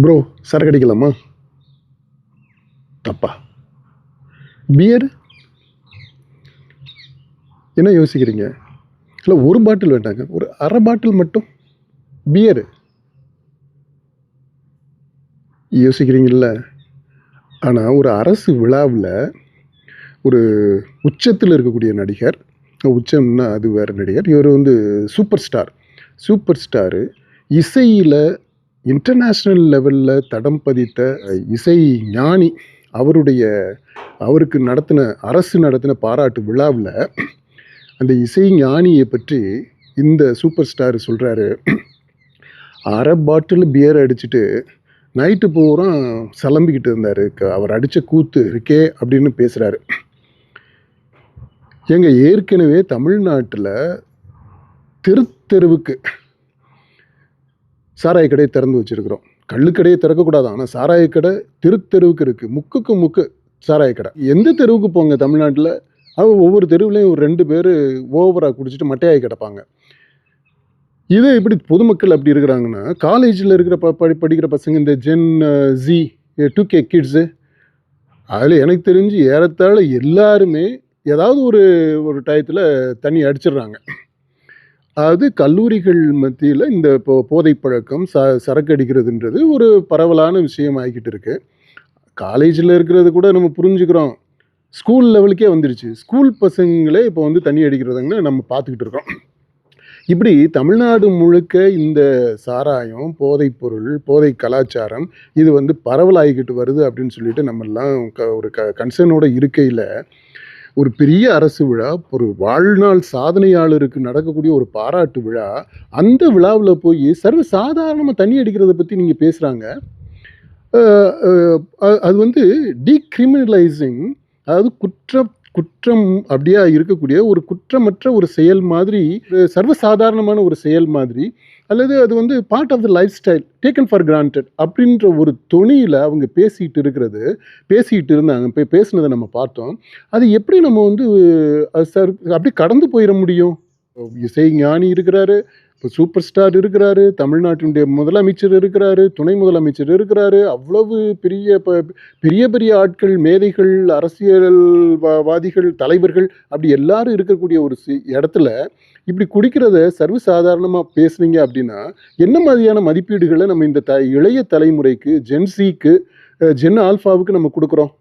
Bro சரக்கு அடிக்கலாமா? தப்பா? பியர் என்ன யோசிக்கிறீங்க? இல்லை ஒரு பாட்டில் வேண்டாங்க, ஒரு அரை பாட்டில் மட்டும் பியரு யோசிக்கிறீங்கல்ல. ஆனால் ஒரு அரசு விழாவில் ஒரு உச்சத்தில் இருக்கக்கூடிய நடிகர், உச்சம்னா அது வேறு நடிகர், இவர் வந்து சூப்பர் ஸ்டார். சூப்பர் ஸ்டாரு இசையில் இன்டர்நேஷ்னல் லெவலில் தடம் பதித்த இசை ஞானி. அவருக்கு அரசு நடத்தின பாராட்டு விழாவில் அந்த இசை ஞானியை பற்றி இந்த சூப்பர் ஸ்டார் சொல்கிறாரு, அரை பாட்டில் பியர் அடிச்சுட்டு நைட்டு பூரா சலம்பிக்கிட்டு இருந்தார், அவர் அடித்த கூத்து இருக்கே அப்படின்னு பேசுகிறாரு. ஏற்கனவே தமிழ்நாட்டில் தெருவுக்கு சாராய கடையை திறந்து வச்சிருக்கிறோம். கள்ளுக்கடையை திறக்கக்கூடாது, ஆனால் சாராய கடை தெருவுக்கு இருக்குது. முக்குக்கு முக்கு சாராய கடை. எந்த தெருவுக்கு போங்க தமிழ்நாட்டில், ஒவ்வொரு தெருவுலையும் ஒரு 2 பேர் ஓவராக குடிச்சிட்டு மட்டையாகி கிடப்பாங்க. இதே இப்படி பொதுமக்கள் அப்படி இருக்கிறாங்கன்னா, காலேஜில் இருக்கிற படிக்கிற பசங்க, இந்த ஜென் ஜி 2K கிட்ஸு, அதில் எனக்கு தெரிஞ்சு ஏறத்தாழ எல்லாருமே ஏதாவது ஒரு டயத்தில் தண்ணி அடிச்சிடுறாங்க. அது கல்லூரிகள் மத்தியில் இந்த போதை பழக்கம், சரக்கு அடிக்கிறதுன்றது ஒரு பரவலான விஷயம் ஆகிக்கிட்டு இருக்கு. காலேஜில் இருக்கிறது கூட நம்ம புரிஞ்சுக்கிறோம், ஸ்கூல் லெவலுக்கே வந்துடுச்சு. ஸ்கூல் பசங்களே இப்போ வந்து தண்ணி அடிக்கிறதுன்னு நம்ம பார்த்துக்கிட்டு இருக்கோம். இப்படி தமிழ்நாடு முழுக்க இந்த சாராயம், போதைப்பொருள், போதை கலாச்சாரம் இது வந்து பரவலாகிக்கிட்டு வருது அப்படின்னு சொல்லிட்டு நம்மெல்லாம் ஒரு கன்சர்னோட இருக்கையில், ஒரு பெரிய அரசு விழா, ஒரு வாழ்நாள் சாதனையாளருக்கு நடக்கக்கூடிய ஒரு பாராட்டு விழா, அந்த விழாவில் போய் சர்வ சாதாரணமாக தண்ணி அடிக்கிறத பற்றி நீங்கள் பேசுகிறாங்க. அது வந்து டீக்ரிமினலைசிங், அதாவது குற்றம் அப்படியா இருக்கக்கூடிய ஒரு குற்றமற்ற ஒரு செயல் மாதிரி, சர்வசாதாரணமான ஒரு செயல் மாதிரி, அல்லது அது வந்து part of the life style taken for granted அப்படின்ற ஒரு தொனியில் அவங்க பேசிக்கிட்டு இருந்தாங்க. பேசினதை நம்ம பார்த்தோம். அது எப்படி நம்ம வந்து அப்படி கடந்து போயிட முடியும்? இசை ஞானி இருக்கிறாரு, இப்போ சூப்பர் ஸ்டார் இருக்கிறாரு, தமிழ்நாட்டினுடைய முதலமைச்சர் இருக்கிறாரு, துணை முதலமைச்சர் இருக்கிறாரு, அவ்வளவு பெரிய பெரிய ஆட்கள், மேதைகள், அரசியல்வாதிகள், தலைவர்கள், அப்படி எல்லாரும் இருக்கக்கூடிய ஒரு இடத்துல இப்படி குடிக்கிறத சர்வசாதாரணமாக பேசுனீங்க அப்படின்னா, என்ன மாதிரியான மதிப்பீடுகளை நம்ம இந்த இளைய தலைமுறைக்கு, ஜென்சிக்கு, ஜென் ஆல்ஃபாவுக்கு நம்ம கொடுக்குறோம்?